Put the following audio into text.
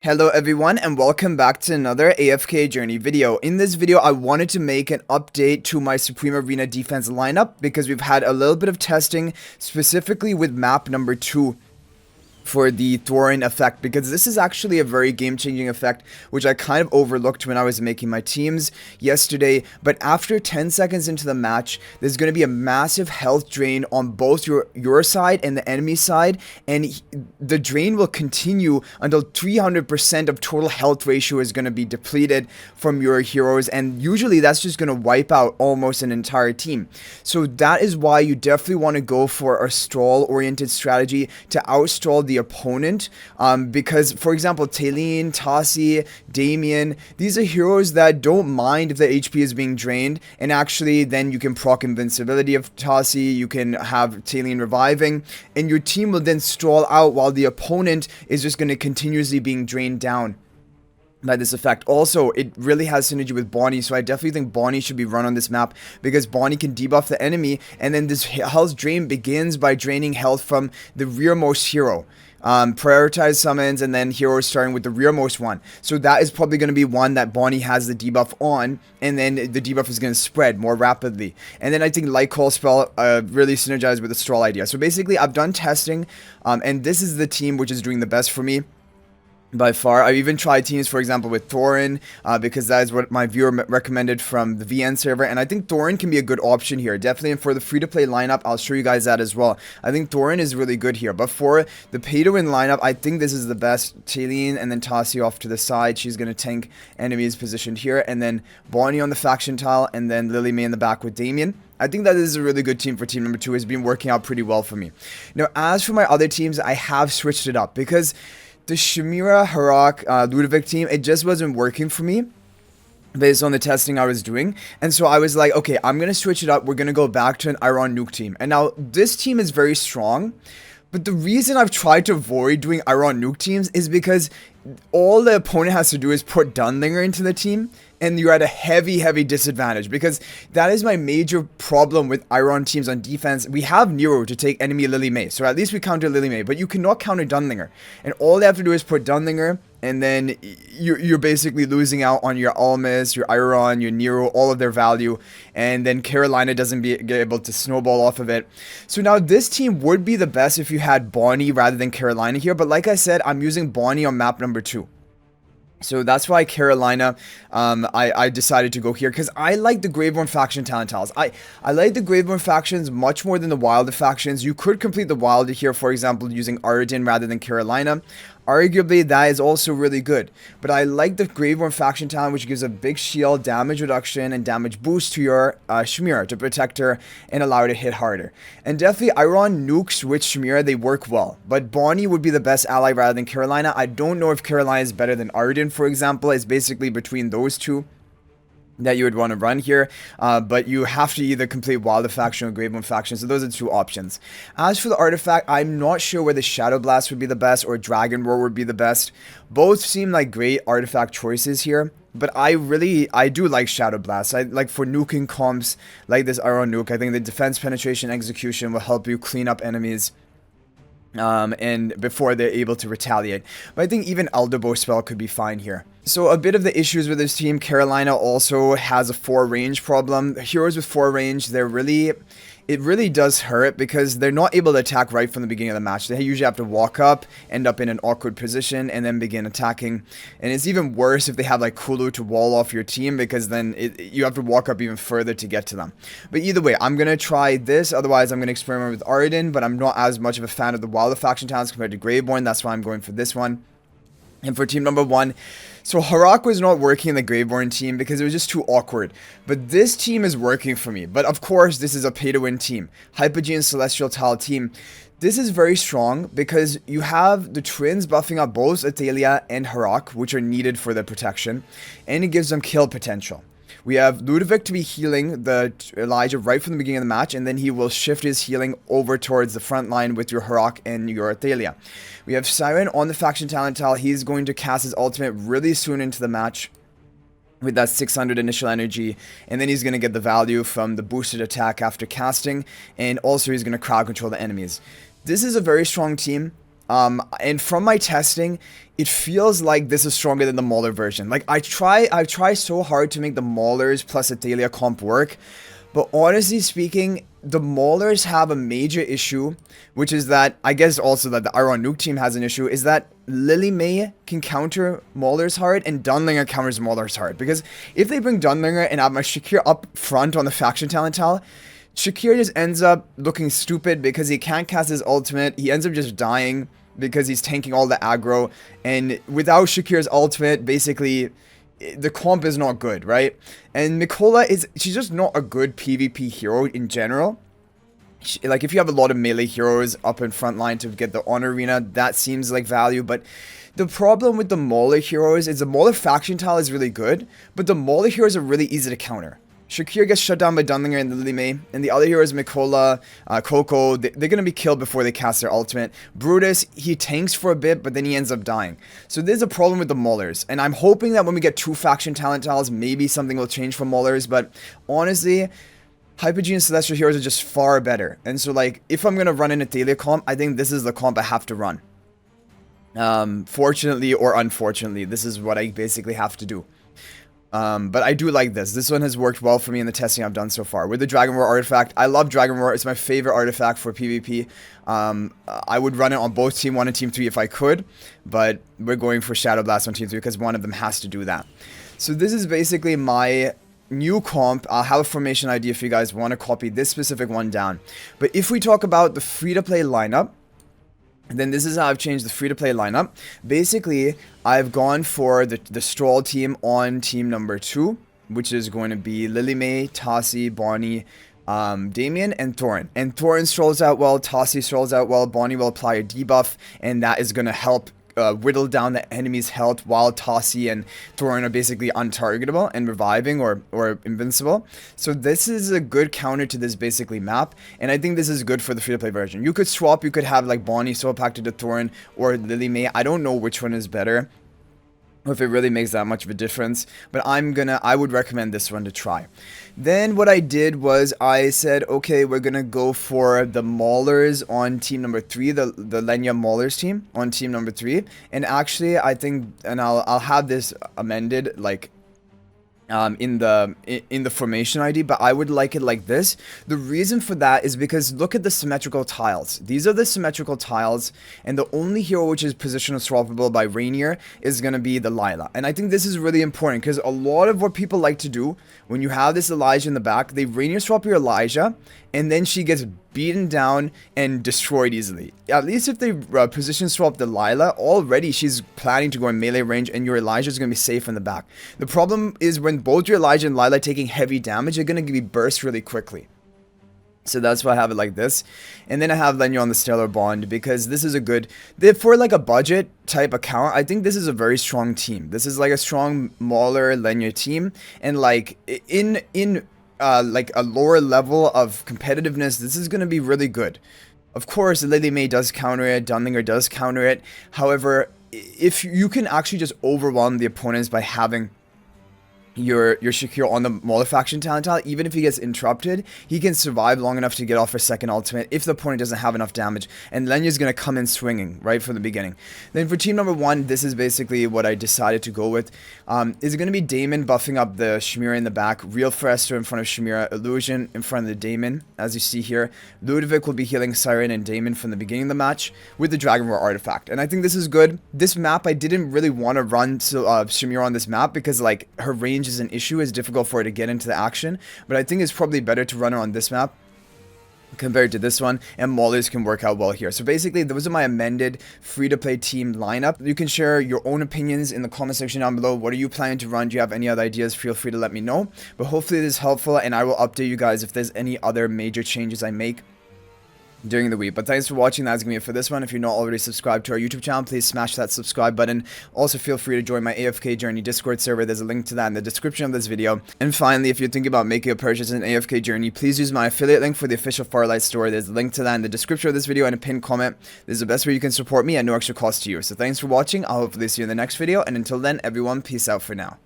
Hello everyone and welcome back to another AFK Journey video. In this video, I wanted to make an update to my Supreme Arena defense lineup because we've had a little bit of testing specifically with map number 2 for the Thoran Effect, because this is actually a very game-changing effect which I kind of overlooked when I was making my teams yesterday. But after 10 seconds into the match, there's going to be a massive health drain on both your side and the enemy side, and the drain will continue until 300% of total health ratio is going to be depleted from your heroes, and usually that's just going to wipe out almost an entire team. So that is why you definitely want to go for a stall-oriented strategy to outstall the opponent, because for example Talene, Tassi, Damien, these are heroes that don't mind if the HP is being drained, and actually then you can proc invincibility of Tassi, you can have Talene reviving, and your team will then stall out while the opponent is just going to continuously being drained down by this effect. Also, it really has synergy with Bonnie, so I definitely think Bonnie should be run on this map because Bonnie can debuff the enemy, and then this health drain begins by draining health from the rearmost hero. Prioritize summons and then heroes starting with the rearmost one. So that is probably going to be one that Bonnie has the debuff on, and then the debuff is going to spread more rapidly. And then I think Light Call spell really synergizes with the Stroll idea. So basically I've done testing, and this is the team which is doing the best for me by far. I've even tried teams, for example, with Thoran, because that is what my viewer recommended from the VN server, and I think Thoran can be a good option here, definitely. And for the free-to-play lineup, I'll show you guys that as well. I think Thoran is really good here, but for the pay-to-win lineup, I think this is the best. Talene and then Tassi off to the side. She's going to tank enemies positioned here, and then Bonnie on the faction tile, and then Lily May in the back with Damien. I think that is a really good team for team number 2. It's been working out pretty well for me. Now, as for my other teams, I have switched it up because the Shimira, Harak, Ludovic team, it just wasn't working for me based on the testing I was doing. And so I was like, okay, I'm going to switch it up. We're going to go back to an Iron Nuke team. And now this team is very strong. But the reason I've tried to avoid doing Iron Nuke teams is because all the opponent has to do is put Dunlinger into the team, and you're at a heavy disadvantage, because that is my major problem with Iron teams on defense. We have Nero to take enemy Lily May, so at least we counter Lily May, but you cannot counter Dunlinger, and all they have to do is put Dunlinger, and then you're basically losing out on your Almas, your Iron, your Nero, all of their value, and then Carolina doesn't get able to snowball off of it. So now this team would be the best if you had Bonnie rather than Carolina here, but like I said, I'm using Bonnie on map number 2. So that's why Carolina, I decided to go here, because I like the Graveborn faction talent tiles. I like the Graveborn factions much more than the Wilder factions. You could complete the Wilder here, for example, using Arden rather than Carolina. Arguably, that is also really good. But I like the Graveborn faction talent, which gives a big shield, damage reduction, and damage boost to your Shimira to protect her and allow her to hit harder. And definitely, Iron nukes with Shimira, they work well. But Bonnie would be the best ally rather than Carolina. I don't know if Carolina is better than Arden, for example. It's basically between those two that you would want to run here, but you have to either complete Wilder faction or Graveborn faction, so those are the two options. As for the artifact, I'm not sure whether Shadow Blast would be the best or Dragon Roar would be the best. Both seem like great artifact choices here, but I do like Shadow Blast. I like for nuking comps like this Iron Nuke. I think the defense penetration execution will help you clean up enemies and before they're able to retaliate. But I think even Elderbow spell could be fine here. So a bit of the issues with this team, Carolina also has a 4 range problem. Heroes with 4 range, it really does hurt because they're not able to attack right from the beginning of the match. They usually have to walk up, end up in an awkward position, and then begin attacking. And it's even worse if they have like Kulu to wall off your team, because then you have to walk up even further to get to them. But either way, I'm going to try this. Otherwise, I'm going to experiment with Arden, but I'm not as much of a fan of the Wilder faction talents compared to Graveborn. That's why I'm going for this one. And for team number 1, so Harak was not working in the Graveborn team because it was just too awkward. But this team is working for me. But of course, this is a pay-to-win team. Hypogean Celestial Tile team. This is very strong because you have the twins buffing up both Athalia and Harak, which are needed for their protection. And it gives them kill potential. We have Ludovic to be healing the Elijah right from the beginning of the match, and then he will shift his healing over towards the front line with your Harak and your Athalia. We have Siren on the faction talent tile. He's going to cast his ultimate really soon into the match with that 600 initial energy, and then he's going to get the value from the boosted attack after casting, and also he's going to crowd control the enemies. This is a very strong team. And from my testing, it feels like this is stronger than the Mauler version. Like, I try so hard to make the Maulers plus Athalia comp work, but honestly speaking, the Maulers have a major issue, which is that, I guess also that the Iron Nuke team has an issue, is that Lily May can counter Maulers hard, and Dunlinger counters Maulers hard. Because if they bring Dunlinger and have my Shakir up front on the faction talent tile, Shakir just ends up looking stupid because he can't cast his ultimate, he ends up just dying because he's tanking all the aggro, and without Shakir's ultimate, basically, the comp is not good, right? And Mikola she's just not a good PvP hero in general. Like, if you have a lot of melee heroes up in front line to get the honor arena, that seems like value, but the problem with the Mauler heroes is the Mauler faction tile is really good, but the Mauler heroes are really easy to counter. Shakir gets shut down by Dunlinger and Lily May, and the other heroes, Mikola, Coco, they're going to be killed before they cast their ultimate. Brutus, he tanks for a bit, but then he ends up dying. So there's a problem with the Maulers, and I'm hoping that when we get 2 faction talent tiles, maybe something will change for Maulers, but honestly, Hypogean and Celestial heroes are just far better. And so, like, if I'm going to run an Athalia comp, I think this is the comp I have to run. Fortunately or unfortunately, this is what I basically have to do. But I do like this. This one has worked well for me in the testing I've done so far. With the Dragon Roar artifact, I love Dragon Roar. It's my favorite artifact for PvP. I would run it on both Team 1 and Team 3 if I could, but we're going for Shadow Blast on Team 3 because one of them has to do that. So this is basically my new comp. I'll have a formation ID if you guys want to copy this specific one down. But if we talk about the free-to-play lineup, then this is how I've changed the free-to-play lineup. Basically, I've gone for the Stroll team on team number 2, which is going to be Lily May, Tassi, Bonnie, Damien, and Thoran. And Thoran strolls out well, Tassi strolls out well, Bonnie will apply a debuff, and that is going to help whittle down the enemy's health while Tassi and Thoran are basically untargetable and reviving or invincible. So this is a good counter to this basically map, and I think this is good for the free-to-play version. You could swap, you could have like Bonnie swap back to the Thoran or Lily May. I don't know which one is better, or if it really makes that much of a difference, but I would recommend this one to try. Then what I did was I said, okay, we're gonna go for the Maulers on team number 3, the Lenya Maulers team on team number 3, and actually I think, and I'll have this amended like in the formation ID, but I would like it like this. The reason for that is because look at the symmetrical tiles. These are the symmetrical tiles, and the only hero which is positional swappable by Rainier is going to be the Lila. And I think this is really important because a lot of what people like to do when you have this Elijah in the back, they Rainier swap your Elijah, and then she gets beaten down and destroyed easily. At least if they position swap the Lila, already she's planning to go in melee range and your Elijah is going to be safe in the back. The problem is when both your Elijah and Lila are taking heavy damage, they're going to be burst really quickly. So that's why I have it like this. And then I have Lenya on the Stellar Bond because this is a good, for like a budget type account, I think this is a very strong team. This is like a strong Mauler Lenya team, and like in like a lower level of competitiveness, this is going to be really good. Of course, Lily May does counter it, Dunlinger does counter it. However, if you can actually just overwhelm the opponents by having your Shakir on the Mauler faction talent tile, even if he gets interrupted, he can survive long enough to get off a second ultimate if the opponent doesn't have enough damage, and Lenya's going to come in swinging right from the beginning. Then for team number 1, this is basically what I decided to go with. Is going to be Damon buffing up the Shemira in the back, Real Forester in front of Shemira, Illusion in front of the Damon, as you see here. Ludovic will be healing Siren and Damon from the beginning of the match with the Dragon Roar artifact, and I think this is good. This map, I didn't really want to run Shemira on this map because like her range is an issue. It's difficult for her to get into the action, but I think it's probably better to run her on this map compared to this one, and Maulers can work out well here. So basically, those are my amended free-to-play team lineup. You can share your own opinions in the comment section down below. What are you planning to run? Do you have any other ideas? Feel free to let me know. But hopefully this is helpful, and I will update you guys if there's any other major changes I make during the week. But thanks for watching. That's gonna be it for this one. If you're not already subscribed to our YouTube channel, please smash that subscribe button. Also feel free to join my AFK Journey Discord server. There's a link to that in the description of this video. And finally, if you're thinking about making a purchase in AFK Journey, please use my affiliate link for the official Farlight store. There's a link to that in the description of this video and a pinned comment. This is the best way you can support me at no extra cost to you. So thanks for watching. I'll hopefully see you in the next video, and until then, everyone, peace out for now.